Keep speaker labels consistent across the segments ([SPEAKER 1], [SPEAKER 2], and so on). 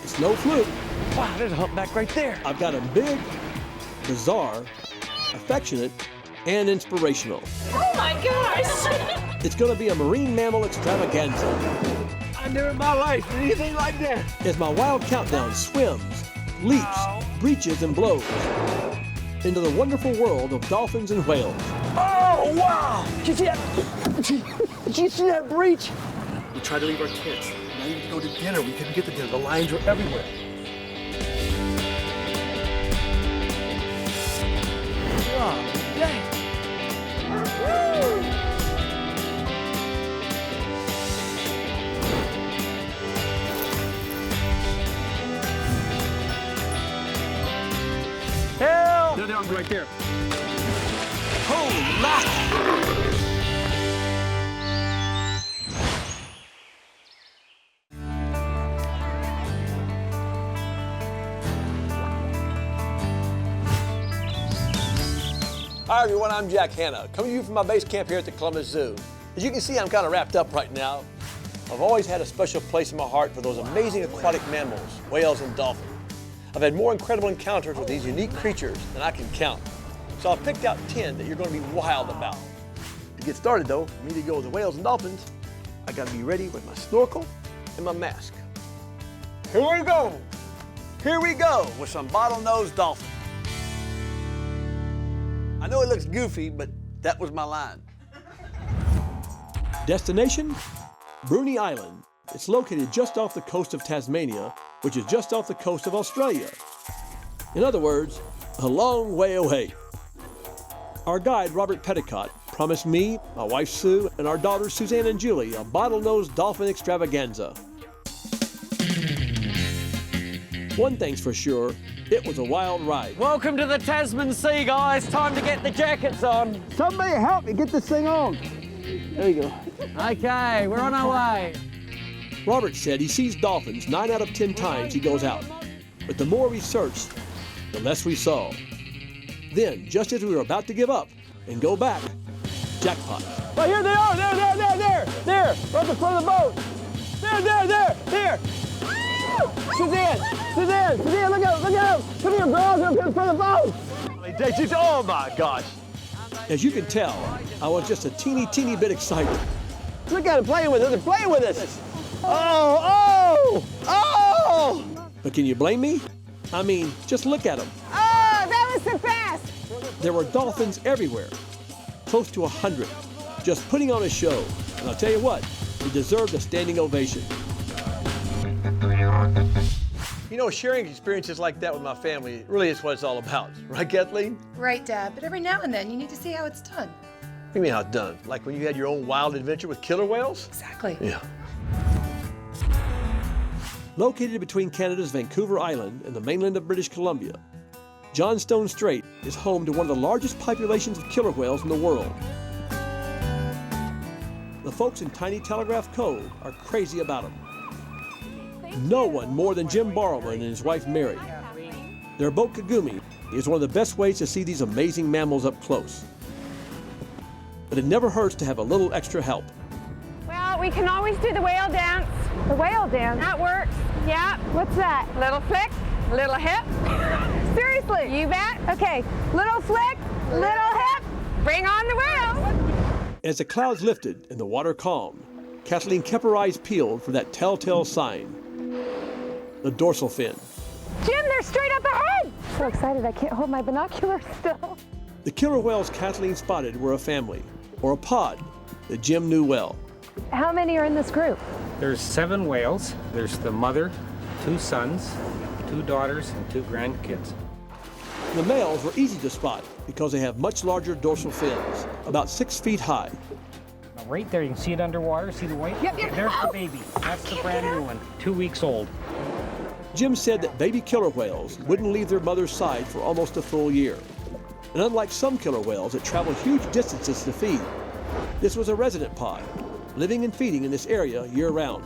[SPEAKER 1] It's no fluke.
[SPEAKER 2] Wow, there's a humpback right there.
[SPEAKER 1] I've got him big, bizarre, affectionate, and inspirational.
[SPEAKER 3] Oh my gosh!
[SPEAKER 1] It's gonna be a marine mammal extravaganza.
[SPEAKER 2] I never in my life did anything like that.
[SPEAKER 1] As my wild countdown swims, leaps, breaches, and blows into the wonderful world of dolphins and whales.
[SPEAKER 2] Oh, wow! Did you see that? Did you see that breach? We tried to leave our tents. Now we need to go to dinner. We couldn't get to dinner. The lions were everywhere. Oh, dang. Help! There they are, right there.
[SPEAKER 1] Holy mackerel! Hi everyone, I'm Jack Hanna, coming to you from my base camp here at the Columbus Zoo. As you can see, I'm kind of wrapped up right now. I've always had a special place in my heart for those amazing aquatic mammals, whales and dolphins. I've had more incredible encounters with these unique creatures than I can count. So I've picked out 10 that you're going to be wild about. To get started though, for me to go with the whales and dolphins, I got to be ready with my snorkel and my mask. Here we go! Here we go with some bottlenose dolphin. I know it looks goofy, but that was my line. Destination? Bruny Island. It's located just off the coast of Tasmania, which is just off the coast of Australia. In other words, a long way away. Our guide, Robert Petticott, promised me, my wife Sue, and our daughters Suzanne and Julie a bottlenose dolphin extravaganza. One thing's for sure, it was a wild ride.
[SPEAKER 2] Welcome to the Tasman Sea, guys. Time to get the jackets on.
[SPEAKER 4] Somebody help me get this thing on.
[SPEAKER 2] There you go. Okay, we're on our way.
[SPEAKER 1] Robert said he sees dolphins 9 out of 10 times he goes out. But the more we searched, the less we saw. Then, just as we were about to give up and go back, jackpot.
[SPEAKER 2] Well, here they are. There. Right at the front of the boat. There. Suzanne, look out. Come here, girls. Up here in front of the boat. Oh, my gosh.
[SPEAKER 1] As you can tell, I was just a teeny bit excited.
[SPEAKER 2] Look at them playing with us. They're playing with us. Oh!
[SPEAKER 1] But can you blame me? I mean, just look at them.
[SPEAKER 3] Oh, that was the best!
[SPEAKER 1] There were dolphins everywhere, close to 100, just putting on a show. And I'll tell you what, they deserved a standing ovation. You know, sharing experiences like that with my family really is what it's all about. Right, Kathleen?
[SPEAKER 5] Right, Dad, but every now and then you need to see how it's done.
[SPEAKER 1] What do you mean how it's done? Like when you had your own wild adventure with killer whales?
[SPEAKER 5] Exactly.
[SPEAKER 1] Yeah. Located between Canada's Vancouver Island and the mainland of British Columbia, Johnstone Strait is home to one of the largest populations of killer whales in the world. The folks in Tiny Telegraph Cove are crazy about them. No one more than Jim Borrowman and his wife Mary. Their boat Kagumi is one of the best ways to see these amazing mammals up close. But it never hurts to have a little extra help.
[SPEAKER 3] Well, we can always do the whale dance.
[SPEAKER 5] The whale dance.
[SPEAKER 3] That works. Yeah.
[SPEAKER 5] What's that?
[SPEAKER 3] Little flick, little hip.
[SPEAKER 5] Seriously?
[SPEAKER 3] You bet.
[SPEAKER 5] Okay, little flick, little hip.
[SPEAKER 3] Bring on the whale.
[SPEAKER 1] As the clouds lifted and the water calmed, Kathleen kept her eyes peeled for that telltale sign, the dorsal fin.
[SPEAKER 5] Jim, they're straight up ahead. So excited I can't hold my binoculars still.
[SPEAKER 1] The killer whales Kathleen spotted were a family, or a pod, that Jim knew well.
[SPEAKER 5] How many are in this group?
[SPEAKER 6] There's 7 whales. There's the mother, 2 sons, 2 daughters, and 2 grandkids.
[SPEAKER 1] The males were easy to spot because they have much larger dorsal fins, about 6 feet high.
[SPEAKER 6] Now, right there, you can see it underwater. See the white?
[SPEAKER 5] Yep.
[SPEAKER 6] Okay, there's the baby. That's the brand new one, 2 weeks old.
[SPEAKER 1] Jim said that baby killer whales wouldn't leave their mother's side for almost a full year. And unlike some killer whales that travel huge distances to feed, this was a resident pod, living and feeding in this area year-round.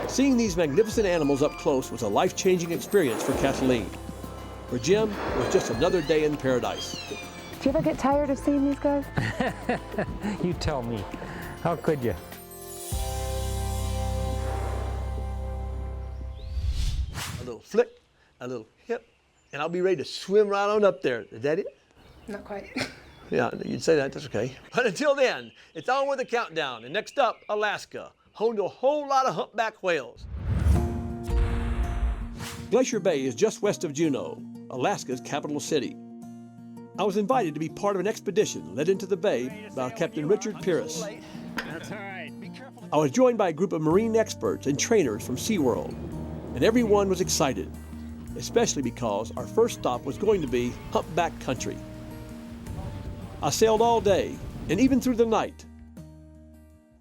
[SPEAKER 1] Seeing these magnificent animals up close was a life-changing experience for Kathleen. For Jim, it was just another day in paradise.
[SPEAKER 5] Do you ever get tired of seeing these guys?
[SPEAKER 6] You tell me. How could you?
[SPEAKER 1] little flick, a little hip, and I'll be ready to swim right on up there. Is that it?
[SPEAKER 5] Not quite.
[SPEAKER 1] Yeah, you'd say that, that's okay. But until then, it's on with the countdown. And next up, Alaska, home to a whole lot of humpback whales. Glacier Bay is just west of Juneau, Alaska's capital city. I was invited to be part of an expedition led into the bay by Captain Richard Pierce.
[SPEAKER 2] That's all right. Be careful.
[SPEAKER 1] I was joined by a group of marine experts and trainers from SeaWorld, and everyone was excited, especially because our first stop was going to be humpback country. I sailed all day and even through the night.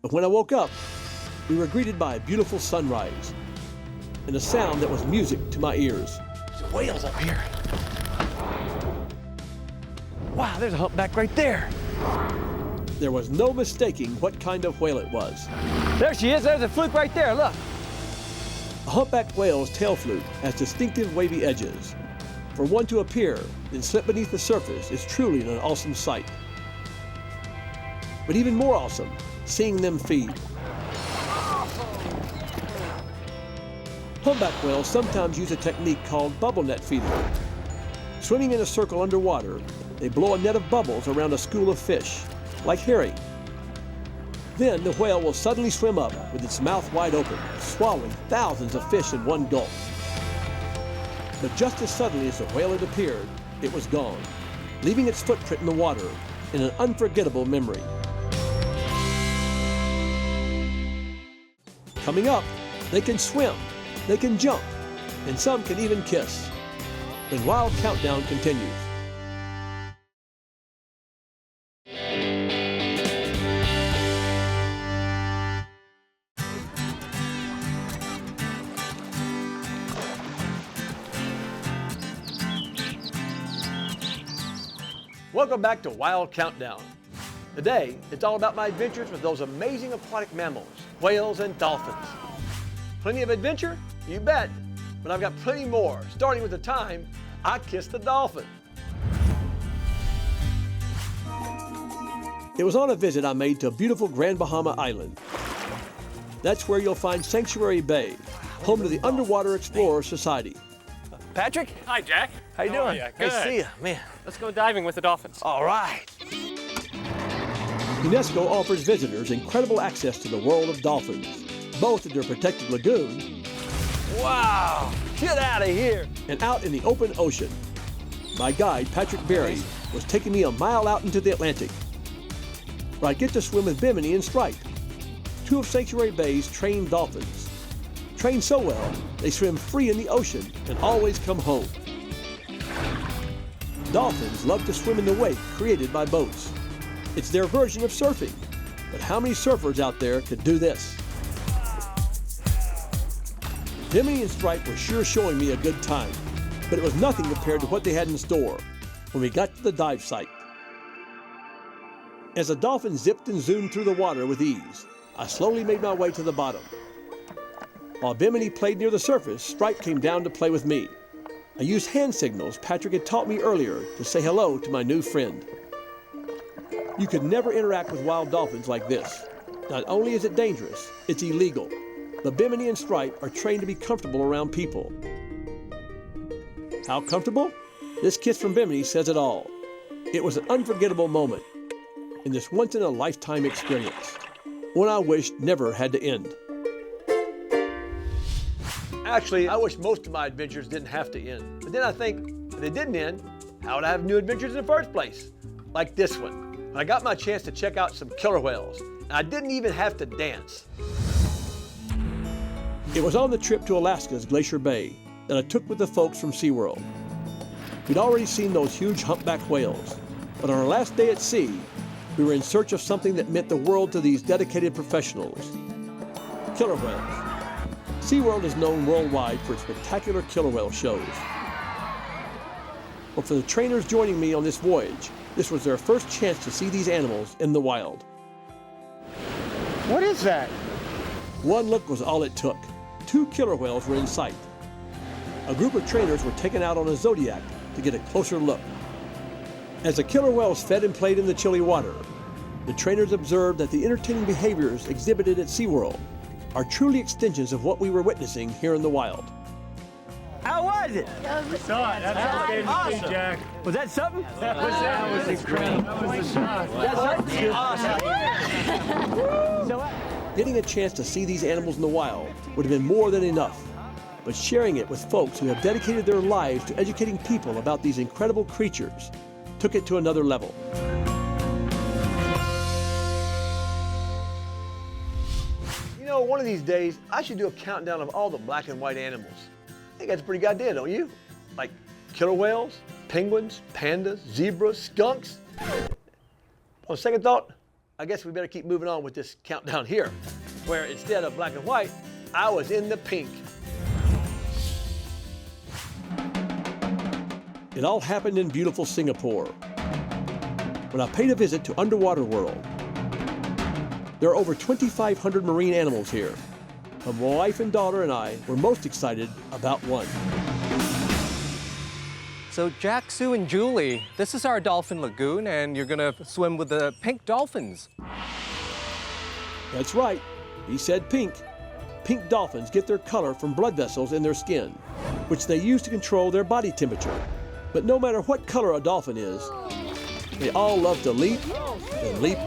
[SPEAKER 1] But when I woke up, we were greeted by a beautiful sunrise and a sound that was music to my ears.
[SPEAKER 2] There's whales up here. Wow, there's a humpback right there.
[SPEAKER 1] There was no mistaking what kind of whale it was.
[SPEAKER 2] There she is. There's a fluke right there. Look.
[SPEAKER 1] A humpback whale's tail fluke has distinctive wavy edges. For one to appear and slip beneath the surface is truly an awesome sight. But even more awesome, seeing them feed. Humpback whales sometimes use a technique called bubble net feeding. Swimming in a circle underwater, they blow a net of bubbles around a school of fish, like herring. Then the whale will suddenly swim up with its mouth wide open, swallowing thousands of fish in one gulp. But just as suddenly as the whale had appeared, it was gone, leaving its footprint in the water in an unforgettable memory. Coming up, they can swim, they can jump, and some can even kiss. The Wild Countdown continues. Welcome back to Wild Countdown. Today, it's all about my adventures with those amazing aquatic mammals, whales and dolphins. Plenty of adventure? You bet. But I've got plenty more, starting with the time I kissed a dolphin. It was on a visit I made to beautiful Grand Bahama Island. That's where you'll find Sanctuary Bay, home to the Underwater Explorer Society.
[SPEAKER 2] Patrick?
[SPEAKER 7] Hi, Jack.
[SPEAKER 2] How you doing?
[SPEAKER 7] ya?
[SPEAKER 2] Nice to
[SPEAKER 7] Good.
[SPEAKER 2] see you, man.
[SPEAKER 7] Let's go diving with the dolphins.
[SPEAKER 2] All right.
[SPEAKER 1] UNESCO offers visitors incredible access to the world of dolphins, both at their protected lagoon
[SPEAKER 2] Wow. Get out of here.
[SPEAKER 1] and out in the open ocean. My guide, Patrick Berry, was taking me a mile out into the Atlantic, where I'd get to swim with Bimini and Stripe, two of Sanctuary Bay's trained dolphins. Trained so well, they swim free in the ocean and always come home. Dolphins love to swim in the wake created by boats. It's their version of surfing, but how many surfers out there could do this? Bimini and Stripe were sure showing me a good time, but it was nothing compared to what they had in store when we got to the dive site. As the dolphin zipped and zoomed through the water with ease, I slowly made my way to the bottom. While Bimini played near the surface, Stripe came down to play with me. I used hand signals Patrick had taught me earlier to say hello to my new friend. You could never interact with wild dolphins like this. Not only is it dangerous, it's illegal. But Bimini and Stripe are trained to be comfortable around people. How comfortable? This kiss from Bimini says it all. It was an unforgettable moment in this once-in-a-lifetime experience, one I wished never had to end. Actually, I wish most of my adventures didn't have to end. But then I think, if they didn't end, how would I have new adventures in the first place? Like this one. When I got my chance to check out some killer whales, and I didn't even have to dance. It was on the trip to Alaska's Glacier Bay that I took with the folks from SeaWorld. We'd already seen those huge humpback whales, but on our last day at sea, we were in search of something that meant the world to these dedicated professionals. Killer whales. SeaWorld is known worldwide for its spectacular killer whale shows. But for the trainers joining me on this voyage, this was their first chance to see these animals in the wild.
[SPEAKER 2] What is that?
[SPEAKER 1] One look was all it took. 2 killer whales were in sight. A group of trainers were taken out on a Zodiac to get a closer look. As the killer whales fed and played in the chilly water, the trainers observed that the entertaining behaviors exhibited at SeaWorld are truly extensions of what we were witnessing here in the wild.
[SPEAKER 2] How was it?
[SPEAKER 7] We saw it. That's
[SPEAKER 2] awesome.
[SPEAKER 7] Jack.
[SPEAKER 2] Was that something?
[SPEAKER 7] That was incredible. That was the shot.
[SPEAKER 2] So,
[SPEAKER 1] Getting a chance to see these animals in the wild would have been more than enough. But sharing it with folks who have dedicated their lives to educating people about these incredible creatures took it to another level. You know, one of these days, I should do a countdown of all the black and white animals. I think that's a pretty good idea, don't you? Like killer whales, penguins, pandas, zebras, skunks. On second thought, I guess we better keep moving on with this countdown here, where instead of black and white, I was in the pink. It all happened in beautiful Singapore, when I paid a visit to Underwater World. There are over 2,500 marine animals here, but my wife and daughter and I were most excited about one.
[SPEAKER 8] So Jack, Sue, and Julie, this is our dolphin lagoon, and you're gonna swim with the pink dolphins.
[SPEAKER 1] That's right, he said pink. Pink dolphins get their color from blood vessels in their skin, which they use to control their body temperature. But no matter what color a dolphin is, they all love to leap and leap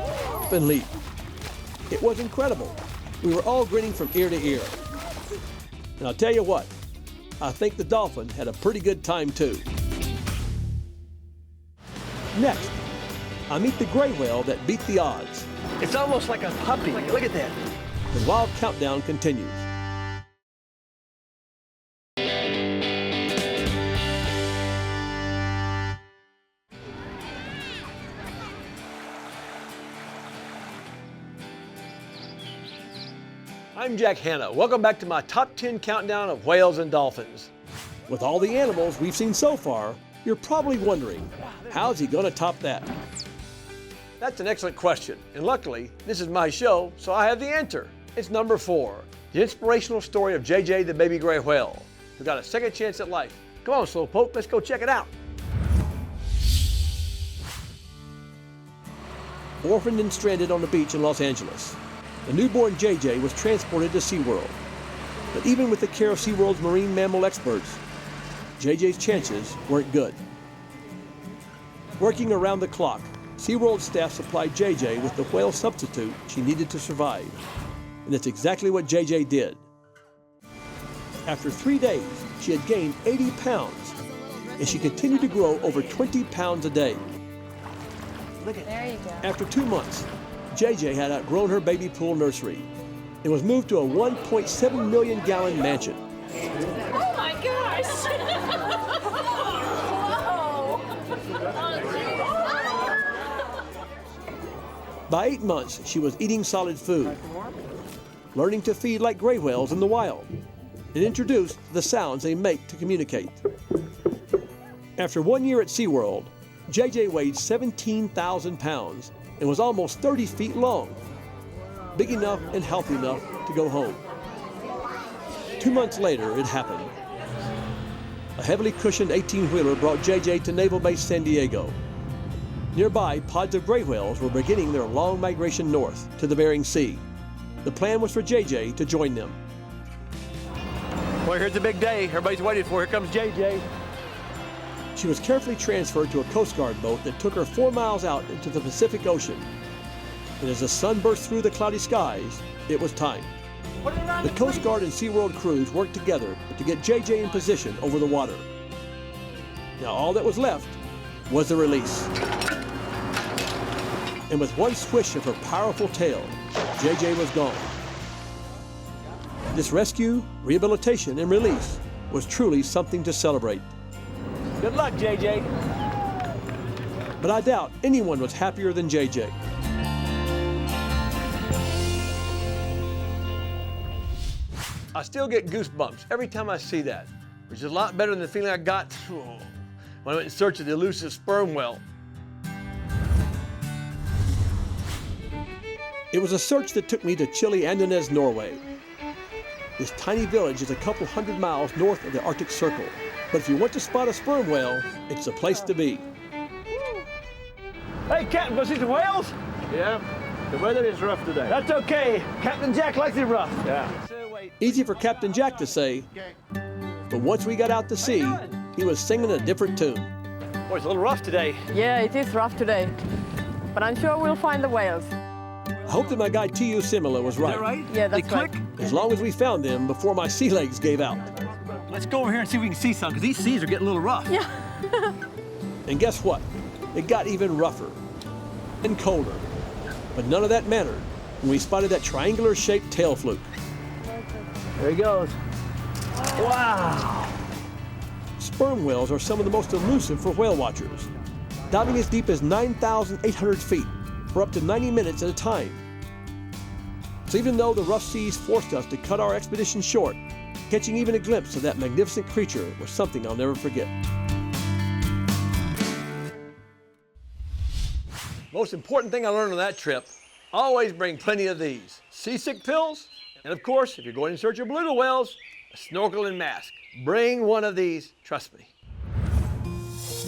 [SPEAKER 1] and leap. It was incredible. We were all grinning from ear to ear. And I'll tell you what, I think the dolphin had a pretty good time too. Next, I meet the gray whale that beat the odds.
[SPEAKER 2] it's almost like a puppy. Look at that.
[SPEAKER 1] The wild countdown continues. I'm Jack Hanna. Welcome back to my top 10 countdown of whales and dolphins. With all the animals we've seen so far, you're probably wondering, how's he gonna top that? That's an excellent question, and luckily, this is my show, so I have the answer. It's number 4, the inspirational story of JJ the baby gray whale, who got a second chance at life. Come on, Slowpoke, let's go check it out. Orphaned and stranded on the beach in Los Angeles, the newborn JJ was transported to SeaWorld. But even with the care of SeaWorld's marine mammal experts, JJ's chances weren't good. Working around the clock, SeaWorld staff supplied JJ with the whale substitute she needed to survive. And that's exactly what JJ did. After 3 days, she had gained 80 pounds, and she continued to grow over 20 pounds a day.
[SPEAKER 5] There you go.
[SPEAKER 1] After 2 months, JJ had outgrown her baby pool nursery and was moved to a 1.7 million gallon mansion.
[SPEAKER 3] Oh my gosh!
[SPEAKER 1] By 8 months, she was eating solid food, learning to feed like gray whales in the wild, and introduced to the sounds they make to communicate. After 1 year at SeaWorld, JJ weighed 17,000 pounds and was almost 30 feet long, big enough and healthy enough to go home. 2 months later, it happened. A heavily cushioned 18-wheeler brought JJ to Naval Base San Diego. Nearby, pods of gray whales were beginning their long migration north to the Bering Sea. The plan was for JJ to join them.
[SPEAKER 2] Well, here's the big day. Everybody's waiting for. Here comes JJ.
[SPEAKER 1] She was carefully transferred to a Coast Guard boat that took her 4 miles out into the Pacific Ocean. And as the sun burst through the cloudy skies, it was time. The Coast Guard and SeaWorld crews worked together to get JJ in position over the water. Now all that was left was the release. And with one swish of her powerful tail, JJ was gone. This rescue, rehabilitation, and release was truly something to celebrate.
[SPEAKER 2] Good luck, JJ.
[SPEAKER 1] But I doubt anyone was happier than JJ. I still get goosebumps every time I see that, which is a lot better than the feeling I got when I went in search of the elusive sperm whale. It was a search that took me to Chile, Andenes, Norway. This tiny village is a couple hundred miles north of the Arctic Circle. But if you want to spot a sperm whale, it's the place to be.
[SPEAKER 2] Hey, Captain, go see some whales?
[SPEAKER 7] Yeah, the weather is rough today.
[SPEAKER 2] That's okay. Captain Jack likes it rough.
[SPEAKER 7] Yeah.
[SPEAKER 1] Easy for Captain Jack to say, but But once we got out to sea, he was singing a different tune.
[SPEAKER 2] Boy, it's a little rough today.
[SPEAKER 3] Yeah, it is rough today. But I'm sure we'll find the whales.
[SPEAKER 1] I hope that my guy T.U. Simila was right.
[SPEAKER 2] Is that right?
[SPEAKER 3] Yeah, that's
[SPEAKER 2] they click?
[SPEAKER 3] right.
[SPEAKER 1] As long as we found them before my sea legs gave out.
[SPEAKER 2] Let's go over here and see if we can see some, because these seas are getting a little rough.
[SPEAKER 3] Yeah.
[SPEAKER 1] And guess what? It got even rougher and colder. But none of that mattered when we spotted that triangular-shaped tail fluke.
[SPEAKER 2] There he goes. Wow.
[SPEAKER 1] Sperm whales are some of the most elusive for whale watchers, diving as deep as 9,800 feet for up to 90 minutes at a time. So even though the rough seas forced us to cut our expedition short, catching even a glimpse of that magnificent creature was something I'll never forget. Most important thing I learned on that trip, always bring plenty of these. Seasick pills, and of course, if you're going in search of beluga whales, a snorkel and mask. Bring one of these, trust me.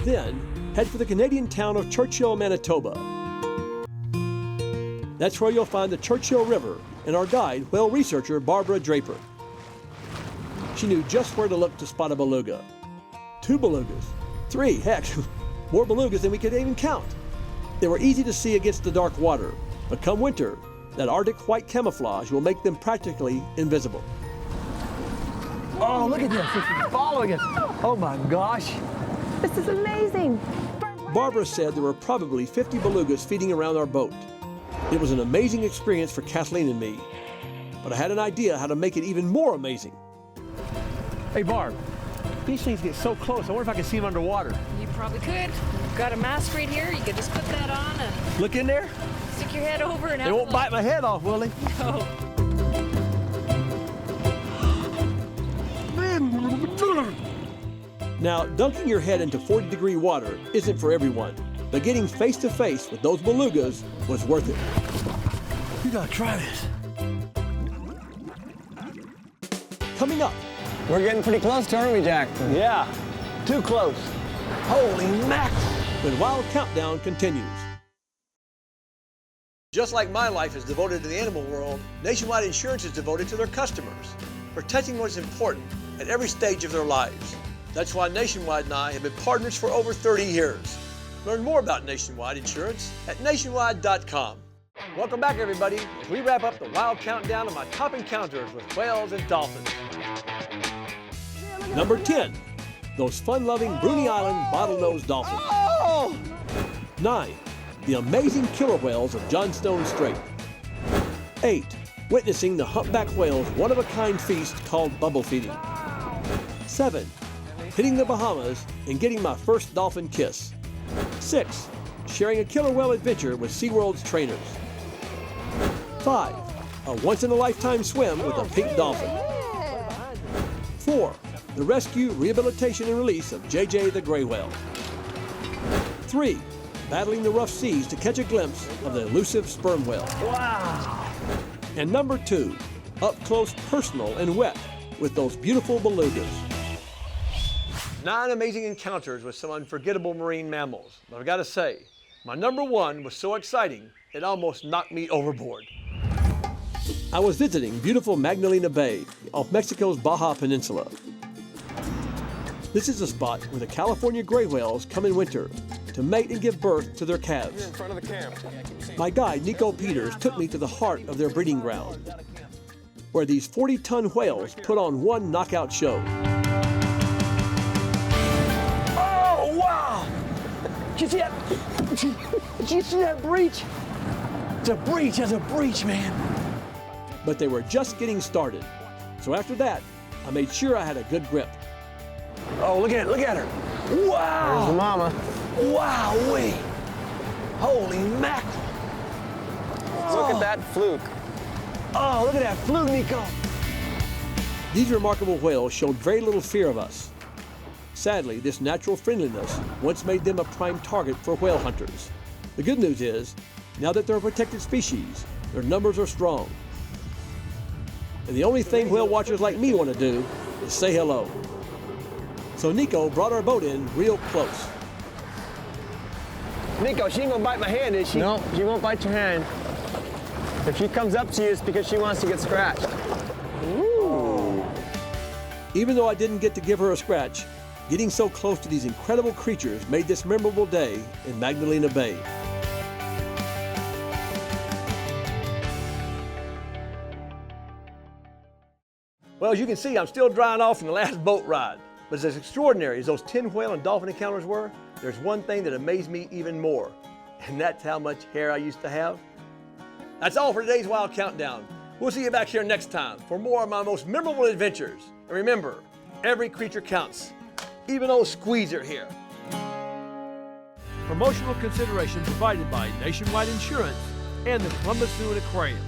[SPEAKER 1] Then, head for the Canadian town of Churchill, Manitoba. That's where you'll find the Churchill River and our guide, whale researcher Barbara Draper. She knew just where to look to spot a beluga. 2 belugas, 3, heck, more belugas than we could even count. They were easy to see against the dark water, but come winter, that Arctic white camouflage will make them practically invisible.
[SPEAKER 2] Oh, look at this. It's following us. Oh my gosh.
[SPEAKER 5] This is amazing.
[SPEAKER 1] Barbara said there were probably 50 belugas feeding around our boat. It was an amazing experience for Kathleen and me, but I had an idea how to make it even more amazing.
[SPEAKER 2] Hey, Barb, these things get so close. I wonder if I can see them underwater.
[SPEAKER 3] You probably could. You've got a mask right here. You could just put that on and
[SPEAKER 2] Look in there.
[SPEAKER 3] stick your head over and have
[SPEAKER 2] They
[SPEAKER 3] a
[SPEAKER 2] won't
[SPEAKER 3] look.
[SPEAKER 2] bite my head off, will they?
[SPEAKER 3] No.
[SPEAKER 1] Now, dunking your head into 40-degree water isn't for everyone, but getting face-to-face with those belugas was worth it.
[SPEAKER 2] You gotta try this.
[SPEAKER 1] Coming up,
[SPEAKER 4] We're getting pretty close, aren't we, Jack?
[SPEAKER 2] Yeah, too close. Holy mackerel.
[SPEAKER 1] when Wild Countdown continues. Just like my life is devoted to the animal world, Nationwide Insurance is devoted to their customers, protecting what is important at every stage of their lives. That's why Nationwide and I have been partners for over 30 years. Learn more about Nationwide Insurance at nationwide.com. Welcome back, everybody, as we wrap up the Wild Countdown of my top encounters with whales and dolphins. Number 10, those fun-loving Bruny Island bottlenose dolphins. 9, the amazing killer whales of Johnstone Strait. 8, witnessing the humpback whale's one-of-a-kind feast called bubble feeding. 7, hitting the Bahamas and getting my first dolphin kiss. 6, sharing a killer whale adventure with SeaWorld's trainers. 5, a once-in-a-lifetime swim with a pink dolphin. 4, the rescue, rehabilitation, and release of JJ the gray whale. 3, battling the rough seas to catch a glimpse of the elusive sperm whale.
[SPEAKER 2] Wow.
[SPEAKER 1] And number 2, up close, personal, and wet with those beautiful belugas. 9 amazing encounters with some unforgettable marine mammals. But I've got to say, my number 1 was so exciting, it almost knocked me overboard. I was visiting beautiful Magdalena Bay off Mexico's Baja Peninsula. This is a spot where the California gray whales come in winter to mate and give birth to their calves.
[SPEAKER 4] In front of the camp.
[SPEAKER 1] My guide, Nico Peters, took me to the heart of their breeding ground, where these 40-ton whales put on one knockout show.
[SPEAKER 2] Oh, wow. Did you see that? Did you see that breach? It's a breach. That's a breach, man.
[SPEAKER 1] But they were just getting started. So after that, I made sure I had a good grip.
[SPEAKER 2] Oh, look at it. Look at her. Wow.
[SPEAKER 4] There's the mama.
[SPEAKER 2] Wow-wee. Holy mackerel.
[SPEAKER 4] Look at that fluke.
[SPEAKER 2] Oh, look at that fluke, Nico.
[SPEAKER 1] These remarkable whales showed very little fear of us. Sadly, this natural friendliness once made them a prime target for whale hunters. The good news is, now that they're a protected species, their numbers are strong. And the only thing whale watchers like me want to do is say hello. So Nico brought our boat in real close.
[SPEAKER 4] Nico, she ain't gonna bite my hand, is she? No, she won't bite your hand. If she comes up to you, it's because she wants to get scratched. Ooh.
[SPEAKER 1] Even though I didn't get to give her a scratch, getting so close to these incredible creatures made this memorable day in Magdalena Bay. Well, as you can see, I'm still drying off from the last boat ride. But as extraordinary as those 10 whale and dolphin encounters were, there's one thing that amazed me even more, and that's how much hair I used to have. That's all for today's Wild Countdown. We'll see you back here next time for more of my most memorable adventures. And remember, every creature counts, even those squeezer here. Promotional consideration provided by Nationwide Insurance and the Columbus Zoo and Aquarium.